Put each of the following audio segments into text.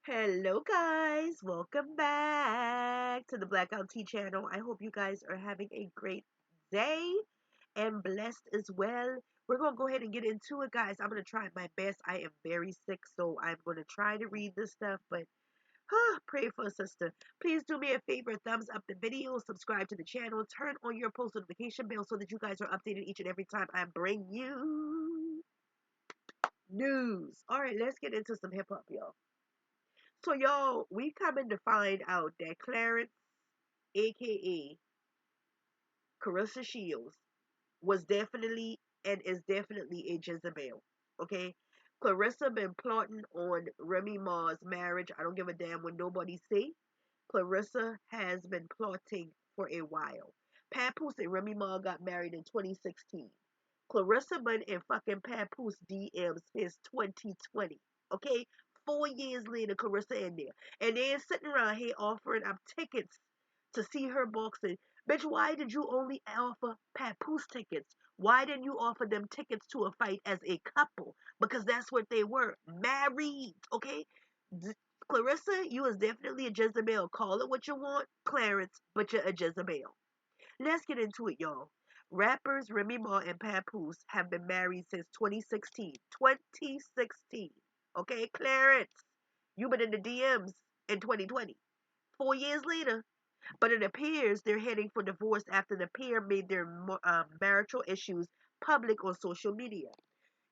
Hello, guys. Welcome back to the Blackout Tea channel. I hope you guys are having a great day and blessed as well. We're going to go ahead and get into it, guys. I'm going to try my best. I am very sick, so I'm going to try to read this stuff, but pray for a sister. Please do me a favor, thumbs up the video, subscribe to the channel, turn on your post notification bell so that you guys are updated each and every time I bring you news. All right, let's get into some hip hop, y'all. So, y'all, we coming to find out that Clarence, aka Claressa Shields, was definitely and is definitely a Jezebel. Okay? Clarissa been plotting on Remy Ma's marriage. I don't give a damn what nobody say. Clarissa has been plotting for a while. Papoose and Remy Ma got married in 2016. Clarissa been in fucking Papoose DMs since 2020. Okay? 4 years later, Clarissa in there. And they're sitting around here offering up tickets to see her boxing. Bitch, why did you only offer Papoose tickets? Why didn't you offer them tickets to a fight as a couple? Because that's what they were. Married, okay? Clarissa, you is definitely a Jezebel. Call it what you want, Clarence, but you're a Jezebel. Let's get into it, y'all. Rappers Remy Ma and Papoose have been married since 2016. 2016. Okay, Clarence, you been in the DMs in 2020. 4 years later, but it appears they're heading for divorce after the pair made their marital issues public on social media.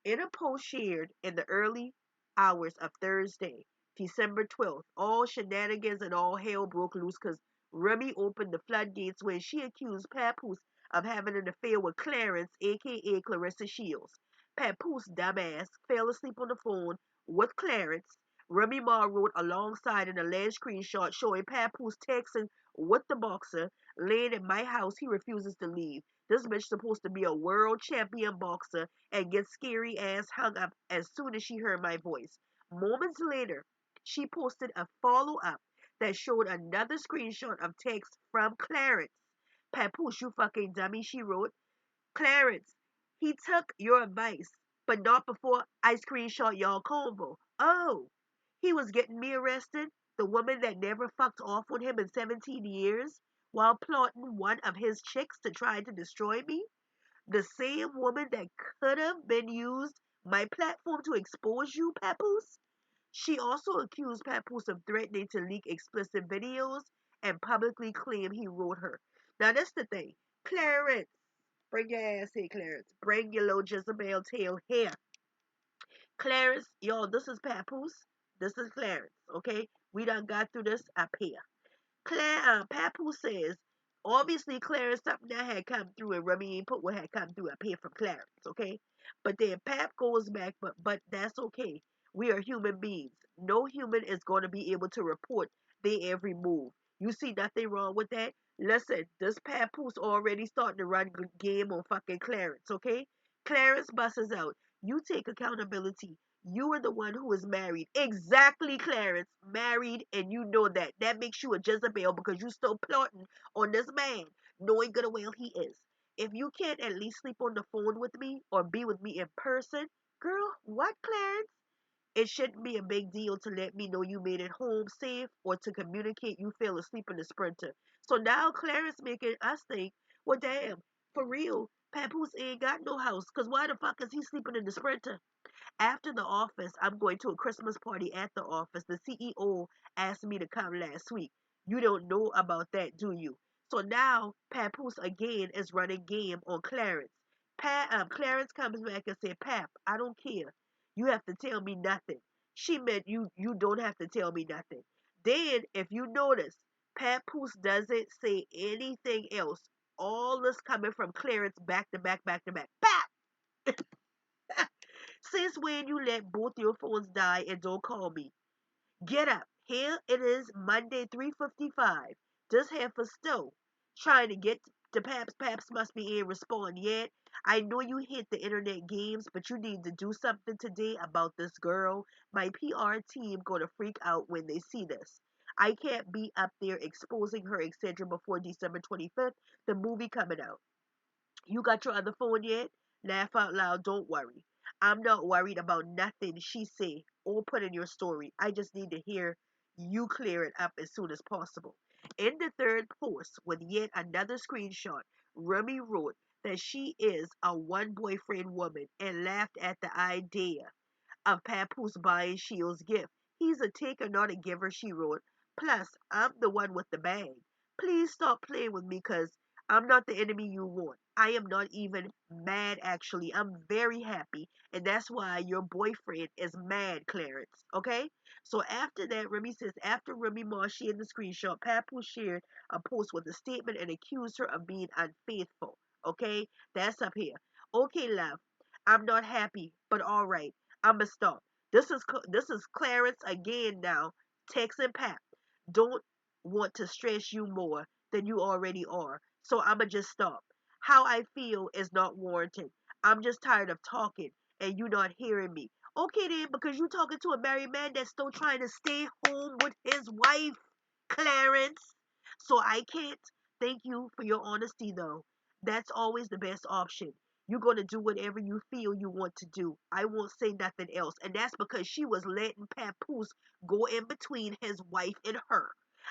In a post shared in the early hours of Thursday, December 12th, all shenanigans and all hell broke loose because Remy opened the floodgates when she accused Papoose of having an affair with Clarence, aka Claressa Shields. Papoose, dumbass, fell asleep on the phone with Clarence. Remy Ma wrote alongside an alleged screenshot showing Papoose texting with the boxer, laying at my house, he refuses to leave. This bitch supposed to be a world champion boxer and get scary ass hung up as soon as she heard my voice. Moments later, she posted a follow up that showed another screenshot of text from Clarence. Papoose, you fucking dummy, she wrote. Clarence, he took your advice, but not before I screenshot y'all convo. Oh, he was getting me arrested? The woman that never fucked off with him in 17 years while plotting one of his chicks to try to destroy me? The same woman that could have been used my platform to expose you, Papoose? She also accused Papoose of threatening to leak explicit videos and publicly claim he wrote her. Now that's the thing. Clarence, bring your ass here, Clarence. Bring your little Jezebel tail here. Clarence, y'all, this is Papoose. This is Clarence, okay? We done got through this up here. Papoose says, obviously Clarence something that had come through and Remy ain't put what had come through up here from Clarence, okay? But then Pap goes back, but that's okay. We are human beings. No human is going to be able to report their every move. You see nothing wrong with that? Listen, this Papoose already starting to run game on fucking Clarence, okay? Clarence busses out. You take accountability. You are the one who is married. Exactly, Clarence. Married, and you know that. That makes you a Jezebel because you still plotting on this man, knowing good and well he is. If you can't at least sleep on the phone with me or be with me in person, girl, what, Clarence? It shouldn't be a big deal to let me know you made it home safe or to communicate you fell asleep in the Sprinter. So now Clarence making us think, well, damn, for real, Papoose ain't got no house, because why the fuck is he sleeping in the Sprinter? After the office, I'm going to a Christmas party at the office. The CEO asked me to come last week. You don't know about that, do you? So now Papoose again is running game on Clarence. Clarence comes back and said, Pap, I don't care. You have to tell me nothing. She meant you don't have to tell me nothing. Then, if you notice, Papoose doesn't say anything else. All this coming from Clarence back to back, back to back. Pap! Since when you let both your phones die and don't call me? Get up. Here it is Monday 3:55. Just half a stove. Trying to get to Paps. Paps must be in respond yet. I know you hit the internet games, but you need to do something today about this girl. My PR team gonna freak out when they see this. I can't be up there exposing her, etc. before December 25th, the movie coming out. You got your other phone yet? Laugh out loud, don't worry. I'm not worried about nothing she say or put in your story. I just need to hear you clear it up as soon as possible. In the third post, with yet another screenshot, Remy wrote that she is a one boyfriend woman and laughed at the idea of Papoose buying Shields' gift. He's a taker, not a giver, she wrote. Plus, I'm the one with the bag. Please stop playing with me because I'm not the enemy you want. I am not even mad, actually. I'm very happy. And that's why your boyfriend is mad, Clarence. Okay? So after that, Remy says, after Remy Ma shared the screenshot, Papoose shared a post with a statement and accused her of being unfaithful. Okay? That's up here. Okay, love. I'm not happy, but all right. I'ma stop. This is Clarence again now, texting Pap. Don't want to stress you more than you already are, so I'ma just stop. How I feel is not warranted. I'm just tired of talking and you not hearing me. Okay then, because you talking to a married man that's still trying to stay home with his wife, Clarence. So I can't. Thank you for your honesty though. That's always the best option. You're going to do whatever you feel you want to do. I won't say nothing else. And that's because she was letting Papoose go in between his wife and her.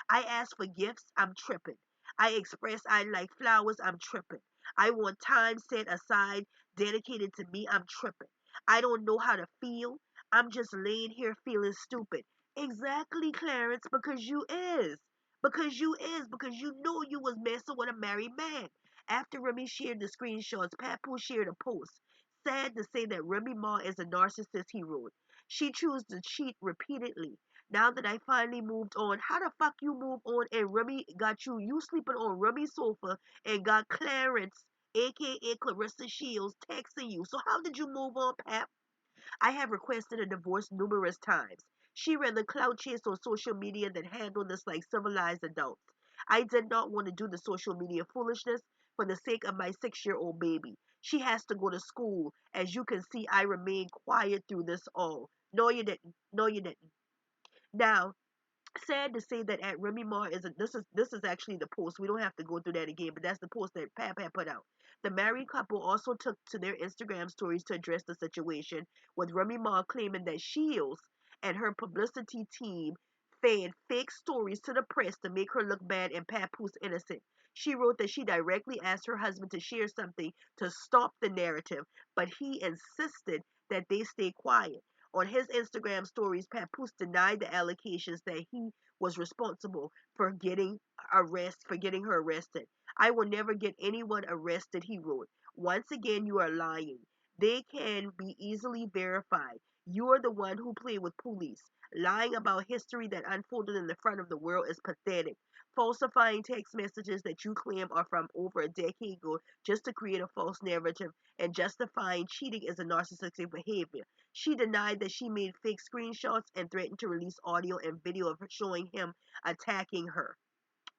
I asked for gifts, I'm tripping. I expressed I like flowers, I'm tripping. I want time set aside dedicated to me, I'm tripping. I don't know how to feel. I'm just laying here feeling stupid. Exactly, Clarence, because you is. Because you know you was messing with a married man. After Remy shared the screenshots, Papoose shared a post. Sad to say that Remy Ma is a narcissist, he wrote. She chose to cheat repeatedly. Now that I finally moved on, how the fuck you move on and Remy got you sleeping on Remy's sofa and got Clarence, aka Claressa Shields, texting you. So how did you move on, Pap? I have requested a divorce numerous times. She ran the clout chase on social media that handled this like civilized adults. I did not want to do the social media foolishness for the sake of my 6-year-old baby. She has to go to school. As you can see, I remained quiet through this all. No, you didn't. No, you didn't. Now, sad to say that at Remy Ma this is actually the post. We don't have to go through that again, but that's the post that Pat put out. The married couple also took to their Instagram stories to address the situation, with Remy Ma claiming that Shields and her publicity team fed fake stories to the press to make her look bad and Papoose innocent. She wrote that she directly asked her husband to share something to stop the narrative, but he insisted that they stay quiet. On his Instagram stories, Papoose denied the allegations that he was responsible for getting her arrested. I will never get anyone arrested, he wrote. Once again, you are lying. They can be easily verified. You are the one who played with police. Lying about history that unfolded in the front of the world is pathetic. Falsifying text messages that you claim are from over a decade ago just to create a false narrative and justifying cheating is a narcissistic behavior. She denied that she made fake screenshots and threatened to release audio and video of her showing him attacking her.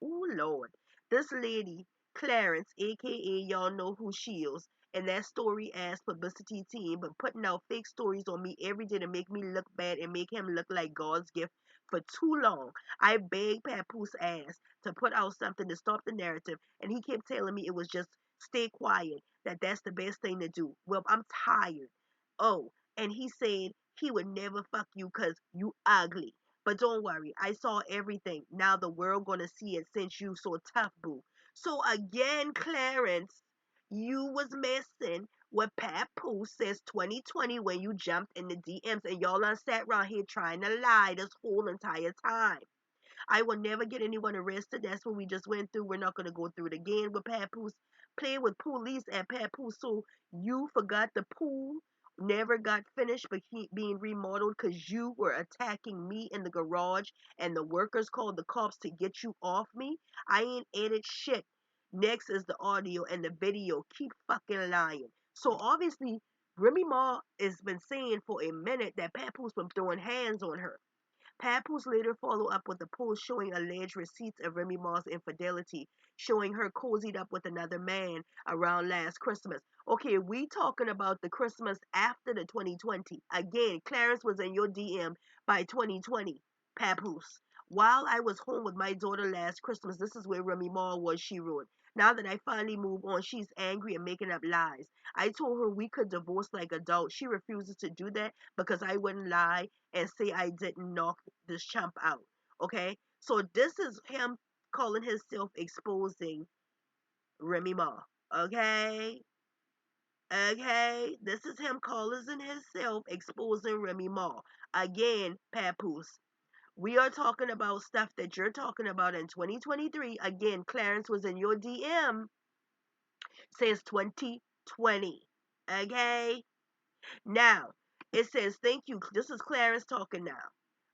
Oh Lord. This lady, Clarence, aka y'all know who she is, and that story ass publicity team, but putting out fake stories on me every day to make me look bad and make him look like God's gift for too long. I begged Papoose ass to put out something to stop the narrative, and he kept telling me it was just stay quiet, that that's the best thing to do. Well, I'm tired. Oh, and he said he would never fuck you cause you ugly. But don't worry, I saw everything. Now the world gonna see it since you so tough, boo. So again, Clarence, you was messing with Papoose since 2020 when you jumped in the DMs and y'all done sat around here trying to lie this whole entire time. I will never get anyone arrested. That's what we just went through. We're not going to go through it again with Papoose. Playing with police at Papoose. So you forgot the pool never got finished but being remodeled because you were attacking me in the garage and the workers called the cops to get you off me. I ain't edit shit. Next is the audio and the video. Keep fucking lying. So obviously, Remy Ma has been saying for a minute that Papoose been throwing hands on her. Papoose later followed up with a post showing alleged receipts of Remy Ma's infidelity, showing her cozied up with another man around last Christmas. Okay, we talking about the Christmas after the 2020. Again, Clarence was in your DM by 2020. Papoose. While I was home with my daughter last Christmas, this is where Remy Ma was, she wrote. Now that I finally move on, she's angry and making up lies. I told her we could divorce like adults. She refuses to do that because I wouldn't lie and say I didn't knock this chump out. Okay? So this is him calling himself exposing Remy Ma. Okay? Okay? This is him calling himself exposing Remy Ma. Again, Papoose. We are talking about stuff that you're talking about in 2023. Again, Clarence was in your DM since 2020. Okay? Now, it says, thank you. This is Clarence talking now.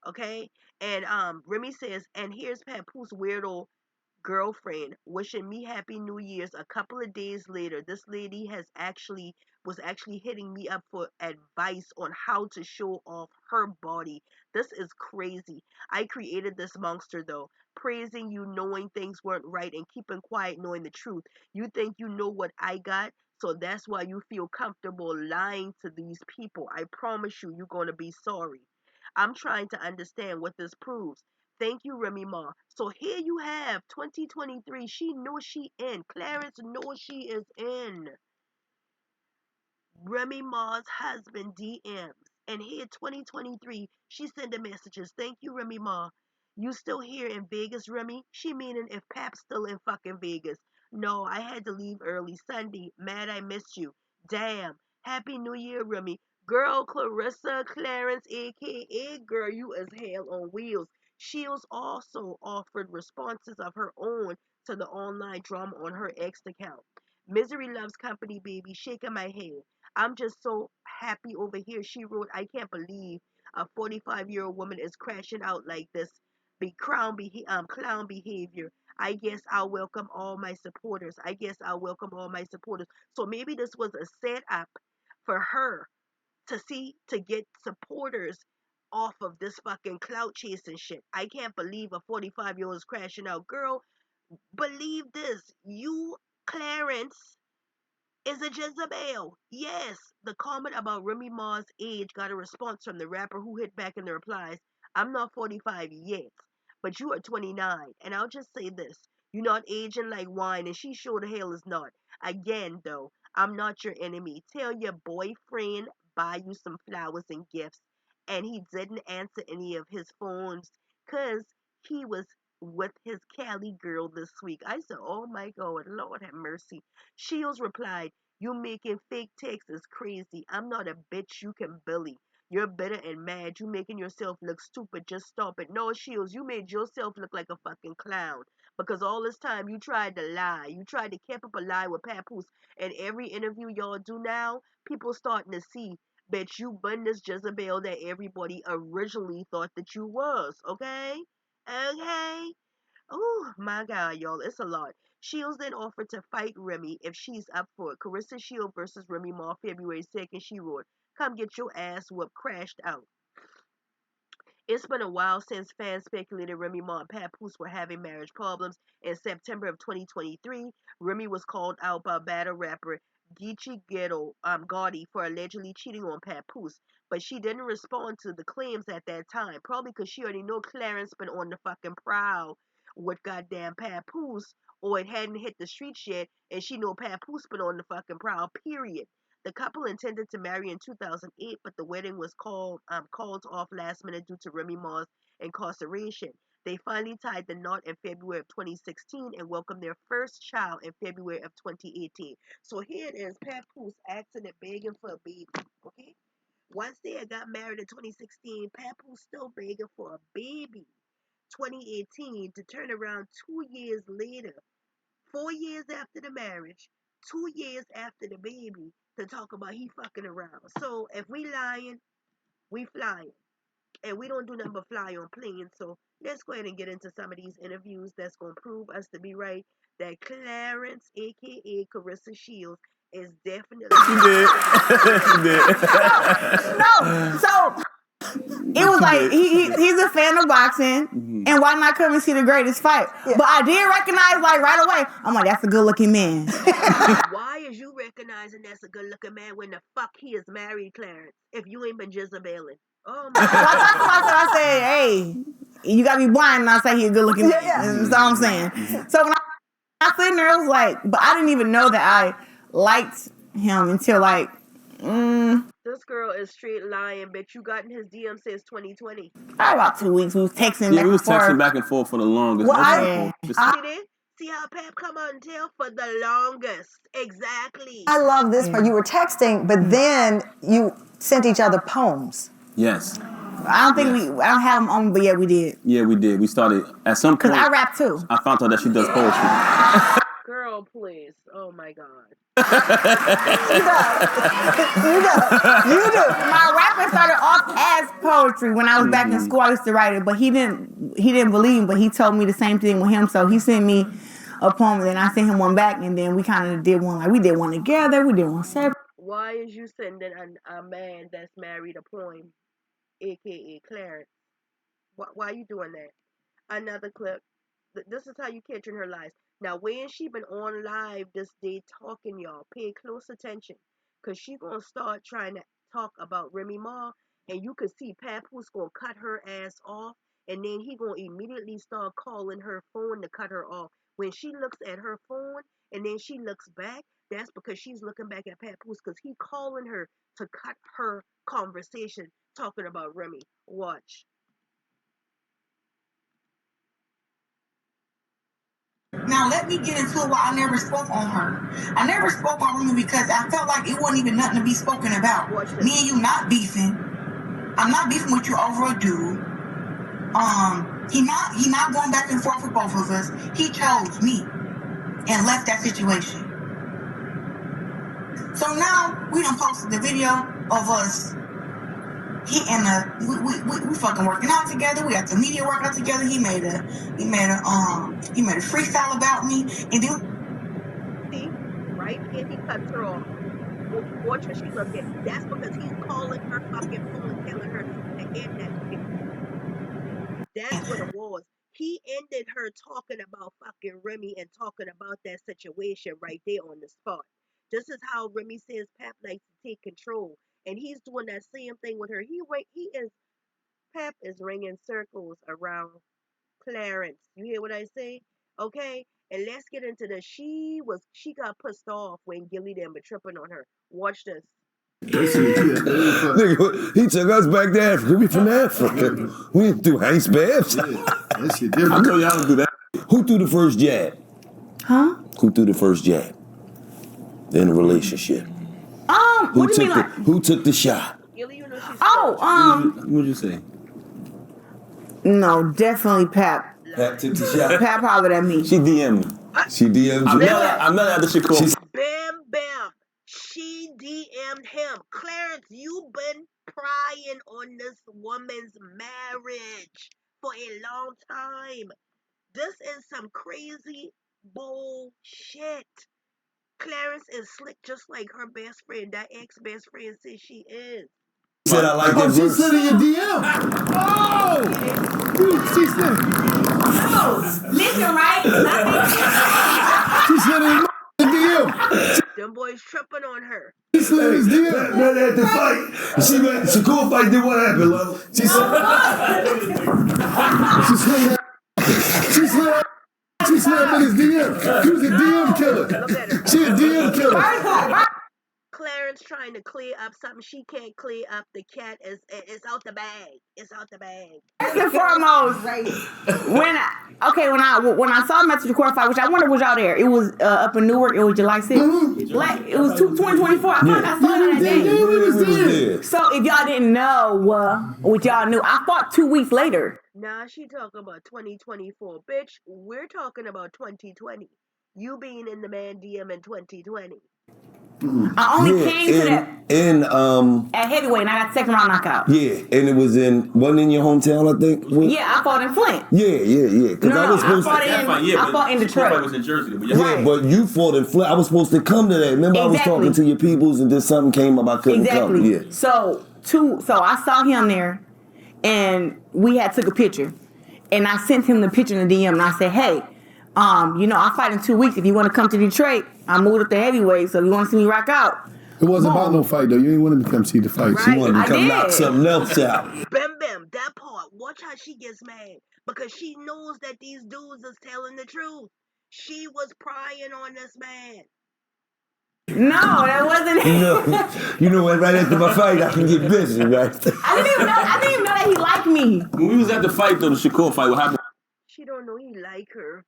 Okay? And Remy says, and here's Papoose weirdo girlfriend wishing me happy new year's. A couple of days later, this lady was actually hitting me up for advice on how to show off her body. This is crazy. I created this monster though, praising you knowing things weren't right and keeping quiet knowing the truth. You think you know what I got, so that's why you feel comfortable lying to these people. I promise you, you're going to be sorry. I'm trying to understand what this proves. Thank you, Remy Ma. So here you have 2023. She knows she in. Clarence knows she is in Remy Ma's husband DMs. And here 2023, she sending messages. Thank you, Remy Ma. You still here in Vegas, Remy? She meaning if Pap's still in fucking Vegas. No, I had to leave early Sunday. Mad I missed you. Damn. Happy New Year, Remy. Girl, Claressa Clarence, aka girl, you is hell on wheels. Shields also offered responses of her own to the online drama on her ex account. Misery loves company, baby. Shaking my head. I'm just so happy over here. She wrote, I can't believe a 45-year-old woman is crashing out like this. Clown behavior. I guess I'll welcome all my supporters. I guess I'll welcome all my supporters. So maybe this was a setup for her to get supporters off of this fucking clout chasing shit. I can't believe a 45-year-old is crashing out. Girl, believe this. You, Clarence, is a Jezebel. Yes, the comment about Remy Ma's age got a response from the rapper who hit back in the replies. I'm not 45 yet, but you are 29. And I'll just say this. You're not aging like wine, and she sure the hell is not. Again, though, I'm not your enemy. Tell your boyfriend buy you some flowers and gifts. And he didn't answer any of his phones because he was with his Cali girl this week. I said, oh my God, Lord have mercy. Shields replied, you making fake texts is crazy. I'm not a bitch you can bully. You're bitter and mad. You making yourself look stupid. Just stop it. No, Shields, you made yourself look like a fucking clown. Because all this time you tried to lie. You tried to keep up a lie with Papoose. And every interview y'all do now, people starting to see that you been this Jezebel that everybody originally thought that you was. Okay? Okay? Oh my God, y'all, it's a lot. Shields then offered to fight Remy if she's up for it. Claressa Shields versus Remy Ma, February 2nd, she wrote, come get your ass whooped, crashed out. It's been a while since fans speculated Remy Ma and Papoose were having marriage problems. In September of 2023, Remy was called out by battle rapper Geechee Ghetto Gotti for allegedly cheating on Papoose, but she didn't respond to the claims at that time, probably because she already know Clarence been on the fucking prowl with goddamn Papoose, or it hadn't hit the streets yet, and she know Papoose been on the fucking prowl, period. The couple intended to marry in 2008, but the wedding was called off last minute due to Remy Ma's incarceration. They finally tied the knot in February of 2016 and welcomed their first child in February of 2018. So here it is, Papoose asking and begging for a baby. Okay, once they had got married in 2016, Papoose still begging for a baby. 2018 to turn around 2 years later, 4 years after the marriage, 2 years after the baby, to talk about he fucking around. So if we lying, we flying. And we don't do nothing but fly on planes. So let's go ahead and get into some of these interviews that's going to prove us to be right. That Clarence, aka Claressa Shields, is definitely. She did. She did. No, so it was like he's a fan of boxing, and why not come and see the greatest fight? Yeah. But I did recognize like right away. I'm like, that's a good looking man. Why is you recognizing that's a good looking man when the fuck he is married, Clarence? If you ain't been Jezebeling. Oh my So I talked to myself. I said, hey, you gotta be blind, and I say he's a good looking man. That's all I'm saying. So when I sitting there, I was like, but I didn't even know that I liked him until like, This girl is straight lying, bitch. You got in his DM since 2020. probably about 2 weeks. We was texting. Yeah, we was texting back and forth for the longest. Well, See how Pep come out and tell for the longest. Exactly. I love this part. You were texting, but then you sent each other poems. Yes. I don't think I don't have them on, but yeah, we did. Yeah, we did. We started at some point. Because I rap too. I found out that she does poetry. Girl, please. Oh my God. You do. My rapping started off as poetry when I was back in school. I used to write it, but he didn't believe me, but he told me the same thing with him. So he sent me a poem, and then I sent him one back, and then we kind of did one. Like, we did one together, we did one separate. Why is you sending a man that's married a poem, a.k.a. Clarence? Why are you doing that? Another clip. This is how you catching her lies. Now, when she been on live this day talking, y'all, pay close attention. Because she going to start trying to talk about Remy Ma. And you can see Papoose going to cut her ass off. And then he going to immediately start calling her phone to cut her off. When she looks at her phone and then she looks back, that's because she's looking back at Papoose because he calling her to cut her conversation talking about Remy. Watch. Now let me get into why I never spoke on her. I never spoke on Remy because I felt like it wasn't even nothing to be spoken about. Me and you not beefing. I'm not beefing with you over a dude. He not going back and forth with both of us. He chose me and left that situation. So now we done posted the video of us. We fucking working out together. We got the media workout together. He made a freestyle about me, and then see right here he cuts her off. Watch what she look at. That's because he's calling her fucking phone and telling her to end that shit. That's what it was. He ended her talking about fucking Remy and talking about that situation right there on the spot. This is how Remy says Pep likes to take control. And he's doing that same thing with her. Pep is ringing circles around Clarence. You hear what I say? Okay? And let's get into this. She got pissed off when Gilly them were tripping on her. Watch this. Nigga, he took us back to Africa. We from Africa. We didn't do Hank's babs. That shit different. I know y'all don't do that. Who threw the first jab? Huh? Who threw the first jab in the relationship? What do you mean, like? Who took the shot? What'd you say? No, definitely Pep. Pep took the shot. Pep hollered at me. She DM'd me. She DM'd you. I'm not at the shit call. Bam, bam. She DM'd him. Clarence, you been prying on this woman's marriage for a long time. This is some crazy bullshit. Clarence is slick just like her best friend. That ex-best friend says she is. She said I like that she verse. said in your DM. Oh! She said. Listen, right? She said in the DM. Them boys tripping on her. She said in his DM. Right at the fight. She cool fight. Then what happened, love? She said. She slammed in his DM. She was a DM killer. She a DM killer. Clarence trying to clear up something she can't clear up. The cat is out the bag. It's out the bag. First and foremost, when I saw Metro Quarterfinal, which I wonder was y'all there. It was up in Newark. It was July 6th. It was 2024. I thought I saw it that day. So if y'all didn't know what y'all knew, I fought 2 weeks later. Nah, she talking about 2024. Bitch, we're talking about 2020. You being in the man DM in 2020. I only came to that at heavyweight, and I got second round knockout. Yeah, and it was wasn't in your hometown, I think? Yeah, I fought in Flint. Yeah. Because I fought in Detroit. I was in Jersey. But you fought in Flint. I was supposed to come to that. Remember, I was talking to your peoples, and then something came up. I couldn't come. Yeah. So I saw him there, and we took a picture, and I sent him the picture in the DM, and I said, hey, I fight in 2 weeks. If you want to come to Detroit, I moved up to heavyweight, so if you want to see me rock out. It wasn't about no fight, though. You ain't want him to come see the fight. Right. She wanted to come knock something else out. Bam, that part. Watch how she gets mad. Because she knows that these dudes is telling the truth. She was prying on this man. No, that wasn't it. You know what? Right after my fight, I can get busy, right? I didn't even know that he liked me. When we was at the fight, though, the Shakur fight, what happened? She don't know he like her,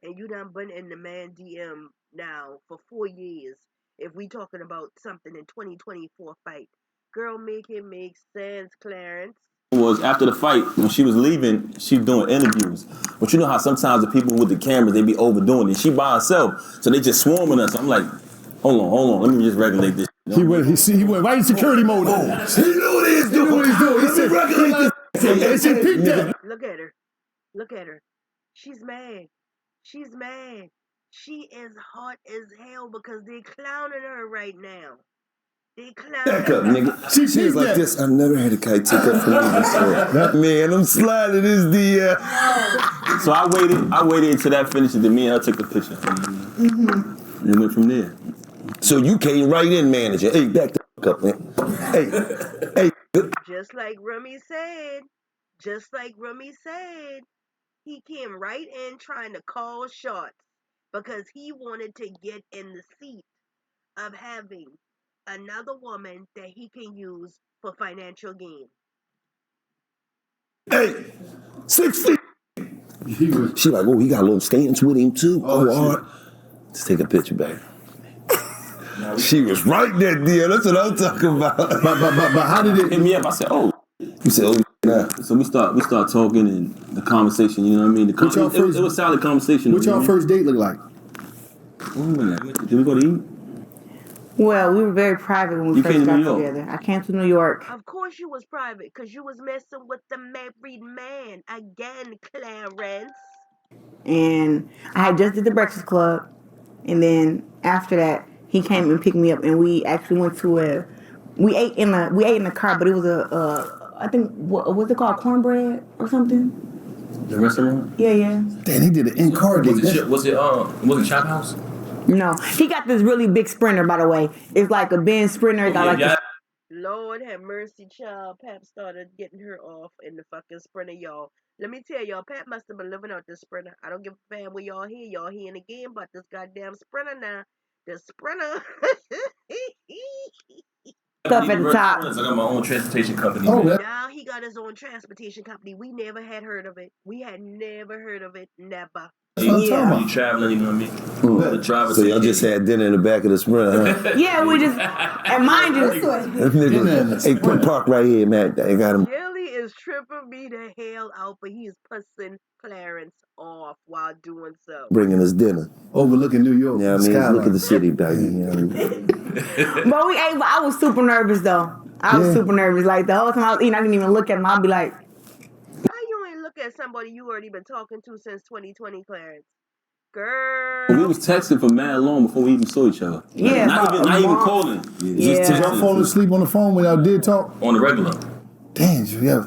and you done been in the man DM now for 4 years. If we talking about something in 2024 fight, girl, make it make sense, Clarence. Was after the fight, when she was leaving, she was doing interviews. But you know how sometimes the people with the cameras, they be overdoing it. She by herself, so they just swarming us. I'm like, hold on, let me just regulate this. He went right in security mode. He knew what he was doing. He knew what he was doing. He said, regulate this. He peeped that. Look at her. Look at her. She's mad. She's mad. She is hot as hell because they're clowning her right now. They clowning Back up, her. nigga. She was like this. I never had a guy take up for me before. Man, I'm sliding this DM. So I waited until that finished, and then me and her took the picture. Mm-hmm. And went from there. So you came right in, manager. Hey, back the fuck up, man. Hey. Just like Remy said, he came right in trying to call shots because he wanted to get in the seat of having another woman that he can use for financial gain. Hey, 6 feet. She like, oh, he got a little stance with him too. Oh, all right. Let's take a picture, baby. She was right there, dear. That's what I'm talking about. But how did it hit me up? I said, oh. You said, oh, nah. So we start talking, and the conversation, you know what I mean? It was solid conversation. What y'all first date look like? Did we go to eat? Well, we were very private when we first got together. I came to New York. Of course you was private, because you was messing with the married man again, Clarence. And I had just did the Breakfast Club, and then after that, he came and picked me up, and we actually went to we ate in the car, but it was I think what's it called, cornbread or something? The restaurant? Yeah. Damn, he did an in-car date. Was it Chop House? No, he got this really big Sprinter, by the way. It's like a Benz Sprinter. Lord have mercy, child. Pap started getting her off in the fucking Sprinter, y'all. Let me tell y'all, Pap must have been living out this Sprinter. I don't give a damn where y'all hear. Y'all hearing again about this goddamn Sprinter now. The Sprinter. Stuff at the top. I got my own transportation company. Oh, now he got his own transportation company. We never had heard of it. We had never heard of it. Never. Yeah. You traveling, you know what I mean? The driver. So y'all just had dinner in the back of the Sprinter, huh? Yeah, we just, and mind you, Hey, put park right here, man. I got him. Jelly is tripping me the hell out, but he is pussing Clarence off while doing so. Bringing us dinner. Overlooking New York. Yeah, I mean, look at the city, baby. You know what I mean? but we ate. But I was super nervous though. I was super nervous. Like the whole time I was eating, I didn't even look at him. I'd be like, how you ain't look at somebody you already been talking to since 2020, Clarence? Girl. We was texting for mad long before we even saw each other. Yeah, Not even calling. Yeah. Just Did y'all fall asleep on the phone when y'all did talk? on the regular. Damn, yeah.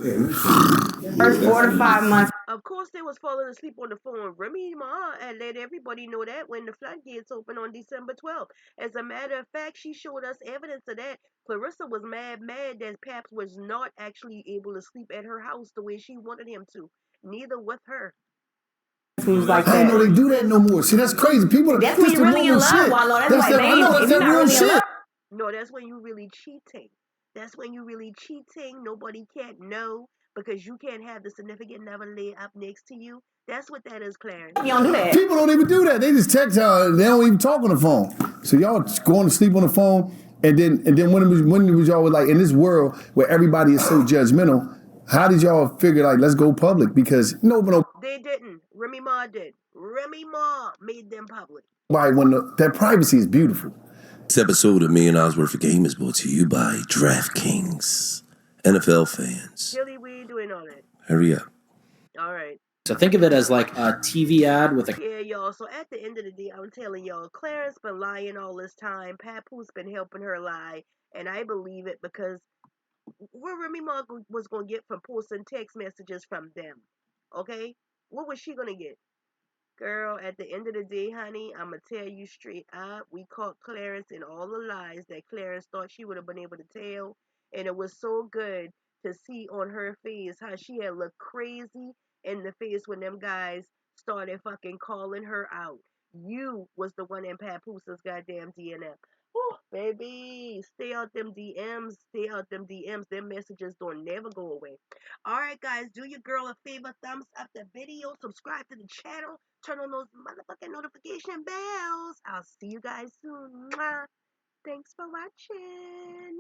first 4 to 5 months. Of course, they was falling asleep on the phone. Remy Ma and let everybody know that when the floodgates opened on December 12th. As a matter of fact, she showed us evidence of that. Claressa was mad that Paps was not actually able to sleep at her house the way she wanted him to. Neither with her. Was like I didn't know they do that no more. See, that's crazy. People, that's when you're really in love, Wallow. That's why I know that's that real shit. No, that's when you really cheating. That's when you really cheating. Nobody can't know because you can't have the significant never lay up next to you. That's what that is, Clarence. You don't do that. People don't even do that. They just text y'all. They don't even talk on the phone. So y'all going to sleep on the phone, and then when was y'all like in this world where everybody is so judgmental? How did y'all figure like let's go public? Because they didn't. Remy Ma did. Remy Ma made them public. Why when that privacy is beautiful. This episode of $1 Million Worth of Game is brought to you by DraftKings. NFL fans. Billy, we ain't doing all that. Hurry up. All right. So think of it as like a TV ad with a... Yeah, y'all. So at the end of the day, I'm telling y'all, Clarence been lying all this time. Papoose been helping her lie. And I believe it because what Remy Ma was going to get from posting text messages from them. Okay? What was she going to get? Girl, at the end of the day, honey, I'm going to tell you straight up, we caught Clarence in all the lies that Clarence thought she would have been able to tell. And it was so good to see on her face how she had looked crazy in the face when them guys started fucking calling her out. You was the one in Papoose's goddamn DNF. Oh, baby, stay out them DMs. Stay out them DMs. Them messages don't never go away. All right, guys, do your girl a favor. Thumbs up the video. Subscribe to the channel. Turn on those motherfucking notification bells. I'll see you guys soon. Mwah. Thanks for watching.